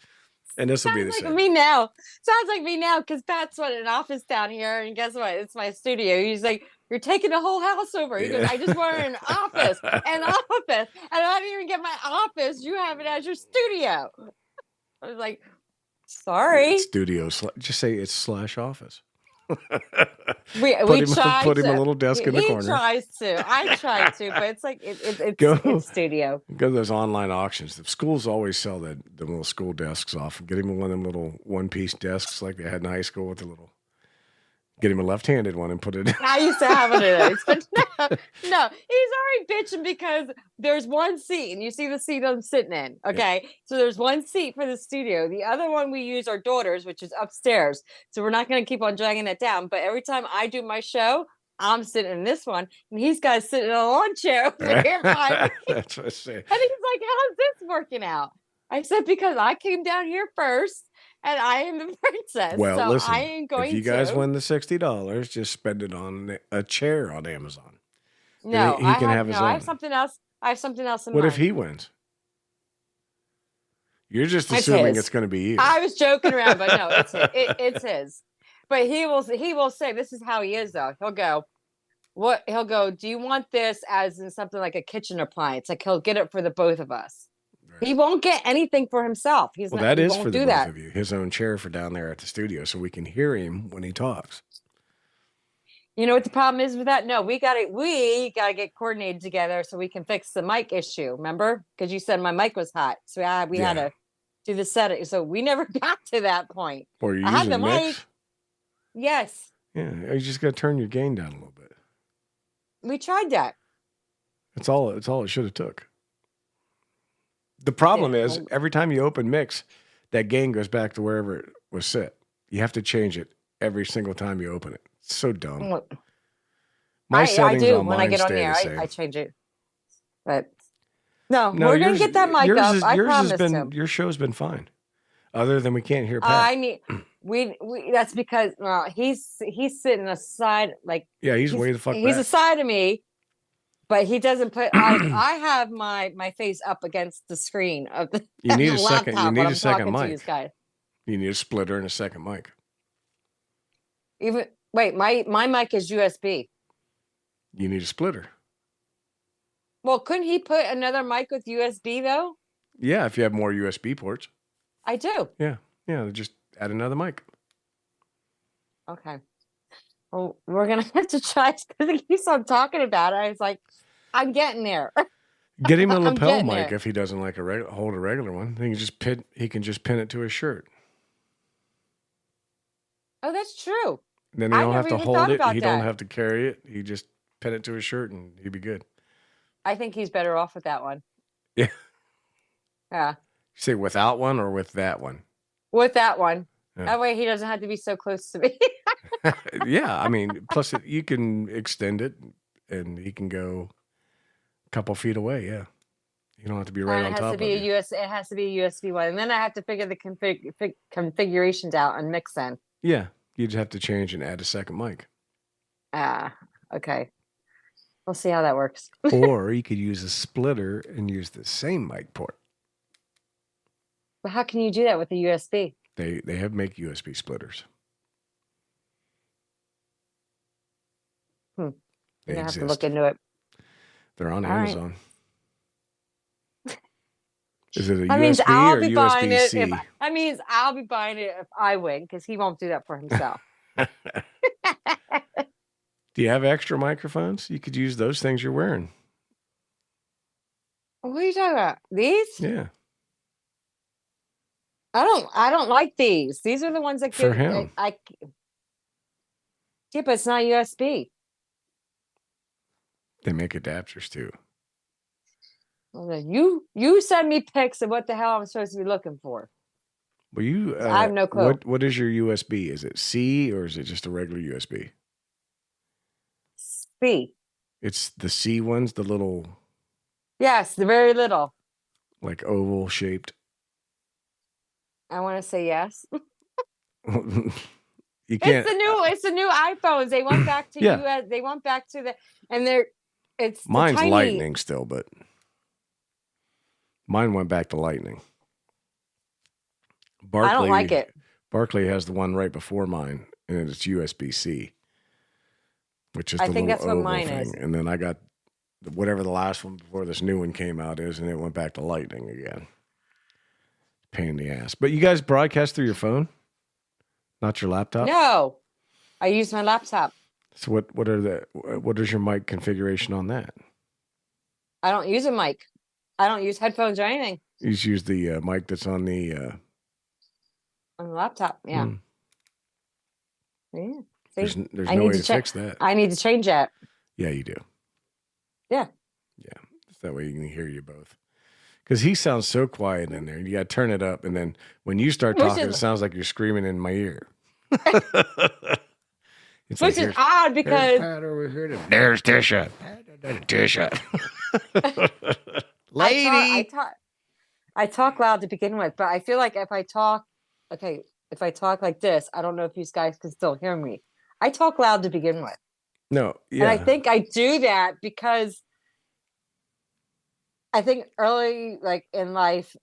And this will be the same. Sounds like me now, because Pat's wanted an office down here, and guess what? It's my studio. He's like, you're taking the whole house over. He goes, I just wanted an office, and I didn't even get my office. You have it as your studio. I was like, sorry. Studio. Just say it's /office. we tried put him a little desk in the corner. He tries to. I try to, but it's like it's studio. Go to those online auctions. The schools always sell the little school desks off. Get him one of them little one-piece desks like they had in high school with the little. Get him a left-handed one and put it in. I used to have one of those, but no, he's already bitching because there's one seat, and you see the seat I'm sitting in, okay? Yeah. So there's one seat for the studio. The other one we use our daughter's, which is upstairs. So we're not going to keep on dragging it down. But every time I do my show, I'm sitting in this one, and he's got to sit in a lawn chair over here. That's what I say. And he's like, how's this working out? I said, because I came down here first and I am the princess. Well, so listen, I ain't going if you guys to. win the $60, just spend it on a chair on Amazon. Then No, he can have his I own. have something else. I have something else in What if mind. he wins? You're just It's assuming his. it's going to be you. I was joking around, but no, it's his. But he will say, this is how he is though. He'll go, do you want this as in something like a kitchen appliance? Like he'll get it for the both of us. Right. He won't get anything for himself. He is won't for the do both that. of you. His own chair for down there at the studio so we can hear him when he talks. You know what the problem is with that? No, we gotta get coordinated together so we can fix the mic issue. Remember? Because you said my mic was hot. So we had to do the setting. So we never got to that point. Or you using the mix? Mic. Yes. Yeah, you just got to turn your gain down a little bit. We tried that. It's all it should have took. The problem is every time you open mix, that gain goes back to wherever it was set. You have to change it every single time you open it. It's so dumb. My settings I do. on When I get on there, I change it. But no, we're gonna get that mic up. I promised him. Your show's been fine, other than we can't hear Pat. I mean, we that's because he's sitting aside, like he's way the fuck back. He's aside of me, but he doesn't put. I have my face up against the screen of the. You need a second. You need a second mic. You need a splitter and a second mic. My mic is USB. You need a splitter. Well, couldn't he put another mic with USB though? Yeah, if you have more USB ports. I do. Yeah, just add another mic. Okay. Well, we're gonna have to try because he keeps on talking about it. I was like, I'm getting there. Get him a lapel mic if he doesn't like hold a regular one. He can just pin it to his shirt. Oh, that's true. Then he don't have to hold it. He don't have to carry it. He just pin it to his shirt and he'd be good. I think he's better off with that one. Yeah. Yeah. You say without one or with that one? With that one. Yeah. That way he doesn't have to be so close to me. Yeah, I mean, plus you can extend it and he can go a couple feet away. Yeah. You don't have to be right on top of it. It has to be a USB one. And then I have to figure the configurations out on Mixin. Yeah. You'd have to change and add a second mic. Okay. We'll see how that works. Or you could use a splitter and use the same mic port. But how can you do that with a USB? They make USB splitters. They have to look into it. They're on Amazon. Right. Is it a that USB or USB-C? That means I'll be buying it if I win because he won't do that for himself. Do you have extra microphones? You could use those things you're wearing. What are you talking about? These? Yeah. I don't like these. These are the ones that for him. Yeah, but it's not USB. They make adapters too. Well, you send me pics of what the hell I'm supposed to be looking for. Well, I have no clue. What is your USB? Is it C or is it just a regular USB? C. It's the C ones, the little. Yes, the very little. Like oval shaped. I want to say yes. You can't. It's the new iPhones. They went back to US. They went back to mine's Lightning still, but mine went back to Lightning. Barkley, I don't like it. Barkley has the one right before mine, and it's USB-C, which is the little that's oval what mine thing. is. And then I got whatever the last one before this new one came out is, and it went back to Lightning again. Pain in the ass. But you guys broadcast through your phone, not your laptop? No, I use my laptop. So what is your mic configuration on that? I don't use a mic. I don't use headphones or anything. You just use the mic that's on the laptop. Yeah. Yeah. There's no way to fix that. I need to change that. Yeah, you do. Yeah. Yeah. That way you can hear you both. Because he sounds so quiet in there. You got to turn it up. And then when you start talking, it sounds like you're screaming in my ear. Which is odd because. Pat over here. There's Tisha. Tisha. Lady. I talk loud to begin with, but I feel like if I talk like this, I don't know if you guys can still hear me. I talk loud to begin with. No, yeah. And I think I do that because I think early, like in life,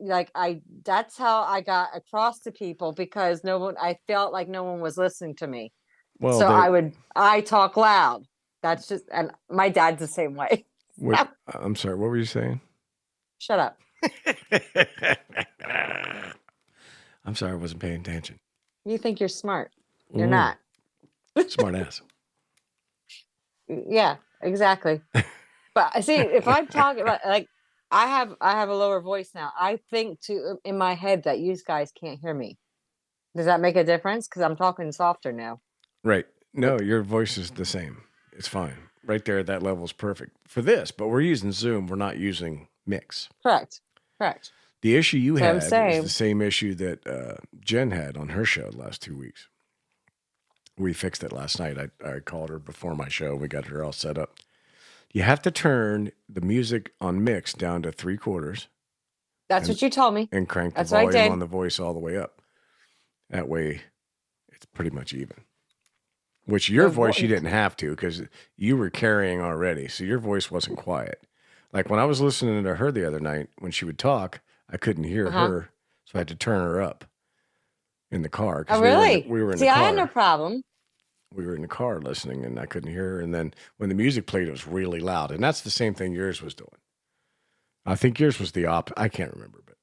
that's how I got across to people, because I felt like no one was listening to me. Well, so I talk loud. That's just, and my dad's the same way. I'm sorry, what were you saying? Shut up. I'm sorry, I wasn't paying attention. You think you're smart. You're not. Smart ass. Yeah, exactly. But see, if I'm talking about, like, I have a lower voice now. I think in my head that you guys can't hear me. Does that make a difference? Because I'm talking softer now. Right. No, your voice is the same. It's fine. Right there at that level is perfect for this, but we're using Zoom. We're not using Mix. Correct. The issue you had is the same issue that Jen had on her show the last 2 weeks. We fixed it last night. I called her before my show. We got her all set up. You have to turn the music on Mix down to 3/4. That's what you told me. And crank the volume on the voice all the way up. That way, it's pretty much even. Which your voice, you didn't have to, because you were carrying already. So your voice wasn't quiet. Like when I was listening to her the other night, when she would talk, I couldn't hear her. So I had to turn her up in the car. Oh, really? We were in the car. I had no problem. We were in the car listening, and I couldn't hear her. And then when the music played, it was really loud. And that's the same thing yours was doing. I think yours was the opposite. I can't remember, but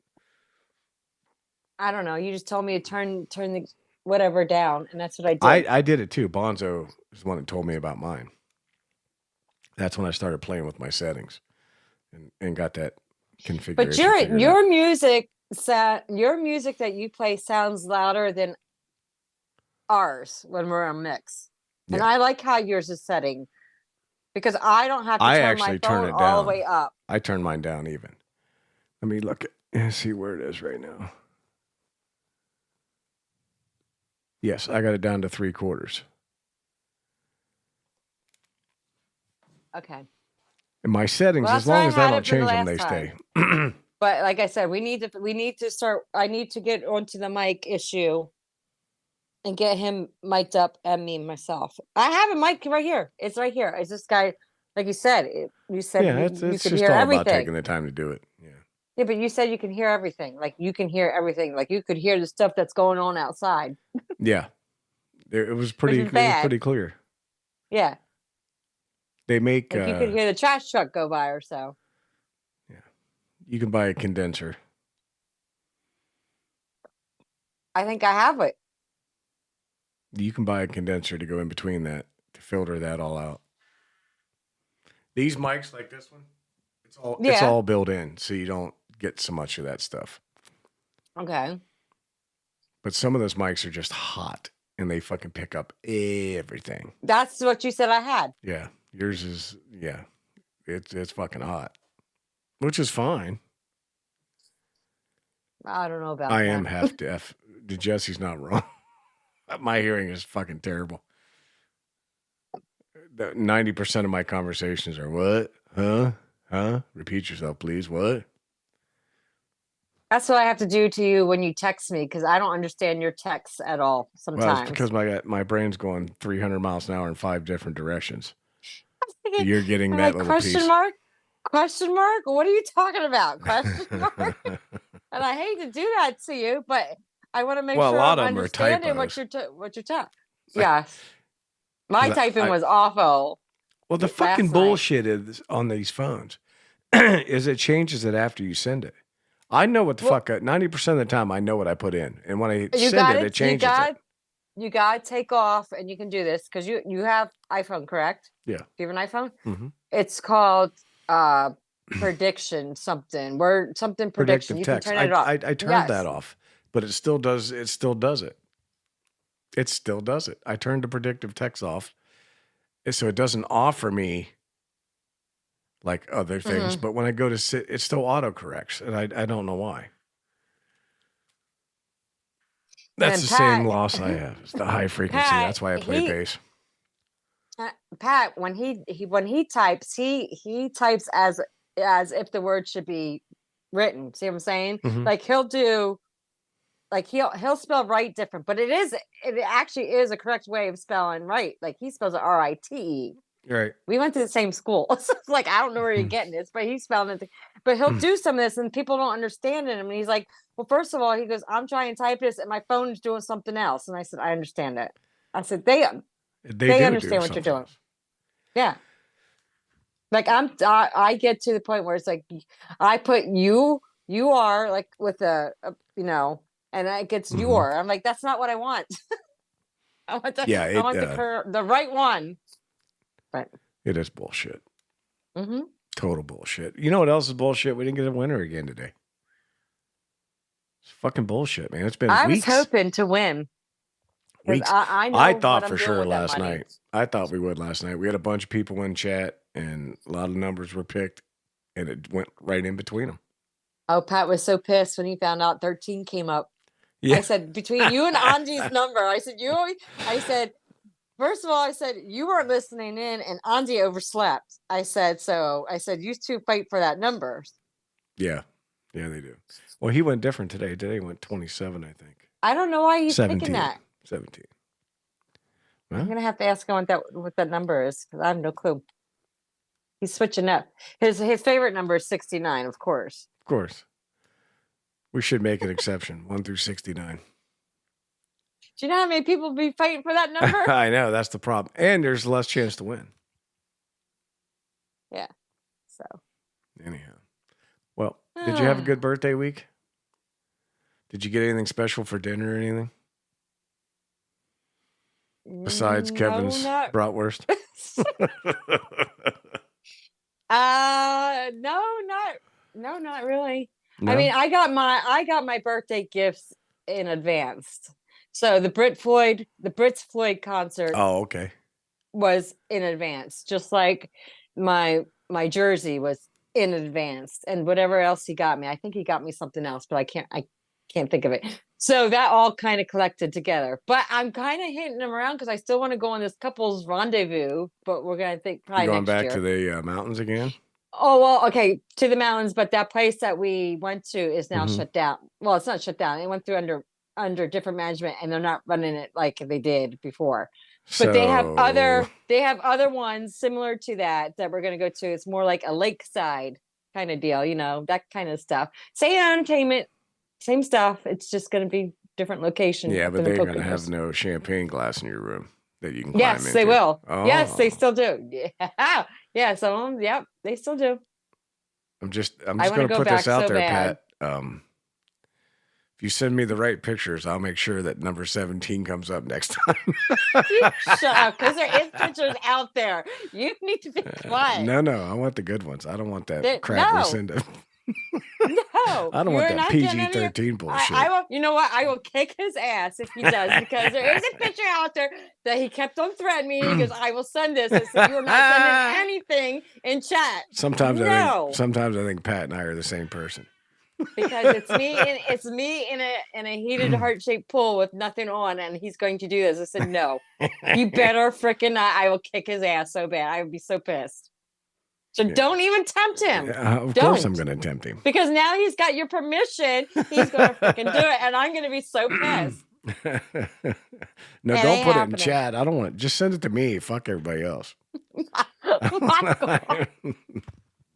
I don't know. You just told me to turn the whatever down, and that's what I did. I did it too. Bonzo is the one that told me about mine. That's when I started playing with my settings and got that configuration. But your music that you play sounds louder than ours when we're on Mix. Yeah. And I like how yours is setting, because I don't have to turn my phone all the way up. I turn mine down even. Let me look and see where it is right now. Yes, I got it down to 3/4. Okay. And my settings, as long as I don't change them, they stay. But like I said, we need to start. I need to get onto the mic issue and get him mic'd up, and me myself. I have a mic right here. It's right here. It's this guy, like you said. You said you could hear everything. About taking the time to do it. Yeah. Yeah, but you said you can hear everything. Like you can hear everything. Like you could hear the stuff that's going on outside. Yeah, it was pretty clear. Yeah. They make. Like you could hear the trash truck go by or so. Yeah, you can buy a condenser. I think I have it. You can buy a condenser to go in between that to filter that all out. These mics like this one, it's all built in, so you don't get so much of that stuff. Okay. But some of those mics are just hot, and they fucking pick up everything. That's what you said I had. Yeah, yours is it's fucking hot, which is fine. I don't know about that. I am half deaf. Jesse's not wrong. My hearing is fucking terrible. 90% of my conversations are what? Huh? Repeat yourself, please. What? That's what I have to do to you when you text me, because I don't understand your texts at all sometimes. Well, it's because my brain's going 300 miles an hour in 5 different directions. You're getting that little question piece. Mark? Question mark? What are you talking about? Question mark? And I hate to do that to you, but I want to make sure I'm understanding what you're talking. Yes. My typing was awful. Well, the fucking bullshit is on these phones is it changes it after you send it. I know what the fuck. 90% of the time, I know what I put in, and when I send it changes it. You got to take off, and you can do this because you have iPhone, correct? Yeah. Do you have an iPhone? Mm-hmm. It's called prediction something. Word something prediction. You text. Can turn it off. I turned that off, but it still does. It still does it. It still does it. I turned the predictive text off, so it doesn't offer me like other things. But when I go to sit, it still autocorrects, and I don't know why. That's the same loss I have. It's the high frequency. That's why I play bass. Pat, when he types, he types as if the word should be written. See what I'm saying? Like he'll do, like he'll spell right different, but it actually is a correct way of spelling right. Like he spells it RITE. Right. We went to the same school. So it's like, I don't know where you're getting this, but he's spelling it. But he'll do some of this and people don't understand it. And he's like, well, first of all, he goes, I'm trying to type this and my phone's doing something else. And I said, I understand it. I said, they understand what you're doing. Else. Yeah. Like I get to the point where it's like, I put you are like with a you know, and it gets your. I'm like, that's not what I want. I want the right one. But it is bullshit. Total bullshit. You know what else is bullshit? We didn't get a winner again today. It's fucking bullshit, man. It's been weeks. I was hoping to win. Weeks. I thought for sure last night. I thought we would last night. We had a bunch of people in chat, and a lot of numbers were picked, and it went right in between them. Oh, Pat was so pissed when he found out 13 came up. Yeah. I said, between you and Anji's number, I said, first of all, I said, you weren't listening in and Anji overslept. I said, you two fight for that number. Yeah. Yeah, they do. Well, he went different today. Today he went 27, I think. I don't know why he's picking that. 17. Well, I'm going to have to ask him what that number is because I have no clue. He's switching up. His favorite number is 69, of course. Of course. We should make an exception, 1 through 69. Do you know how many people be fighting for that number? I know, that's the problem. And there's less chance to win. Yeah. So. Anyhow. Well, did you have a good birthday week? Did you get anything special for dinner or anything? Besides Kevin's bratwurst? No, not really. No? I mean, I got my birthday gifts in advance. So the Brits Floyd concert. Oh, okay. Was in advance, just like my jersey was in advance, and whatever else he got me. I think he got me something else, but I can't think of it. So that all kind of collected together. But I'm kind of hitting him around because I still want to go on this couple's rendezvous. But we're gonna think probably going next back year. To the mountains again. Oh well, okay, to the mountains, but that place that we went to is now shut down. Well, it's not shut down. It went through under different management, and they're not running it like they did before. But they have other ones similar to that we're going to go to. It's more like a lakeside kind of deal, that kind of stuff. Same entertainment, same stuff. It's just going to be different location. Yeah, but they're going to have no champagne glass in your room that you can climb into. Yes, they will. Oh. Yes, they still do. Yeah. Yeah, some of them, yep, they still do. I'm just going to put this out there, Pat. If you send me the right pictures, I'll make sure that number 17 comes up next time. Shut up, because there is pictures out there. You need to be quiet. No, I want the good ones. I don't want that crap we send them. No, I don't want that PG-13 bullshit. You know what? I will kick his ass if he does, because there is a picture out there that he kept on threatening me. He goes, I will send this. I said, you are not sending anything in chat. Sometimes I think Pat and I are the same person. Because it's me in a heated heart-shaped pool with nothing on, and he's going to do this. I said, no, you better freaking not. I will kick his ass so bad. I would be so pissed. So don't even tempt him. Of course I'm going to tempt him. Because now he's got your permission. He's going to freaking do it, and I'm going to be so pissed. No, and don't put it in chat. I don't want it. Just send it to me. Fuck everybody else.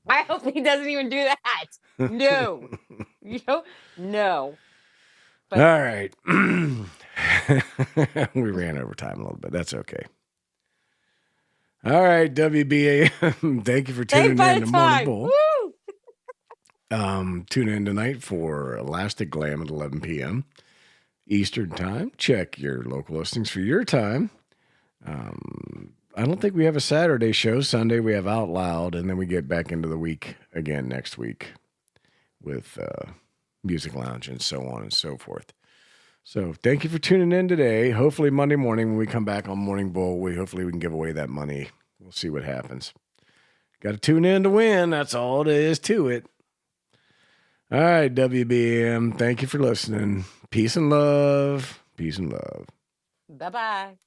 I hope he doesn't even do that. No. No. But all right. We ran over time a little bit. That's okay. All right, WBA. Thank you for tuning in to Morning Bull. Tune in tonight for Elastic Glam at 11 p.m. Eastern Time. Check your local listings for your time. I don't think we have a Saturday show. Sunday we have Out Loud, and then we get back into the week again next week with Music Lounge and so on and so forth. So thank you for tuning in today. Hopefully Monday morning when we come back on Morning Bull, hopefully we can give away that money. We'll see what happens. Got to tune in to win. That's all it is to it. All right, WBM. Thank you for listening. Peace and love. Peace and love. Bye-bye.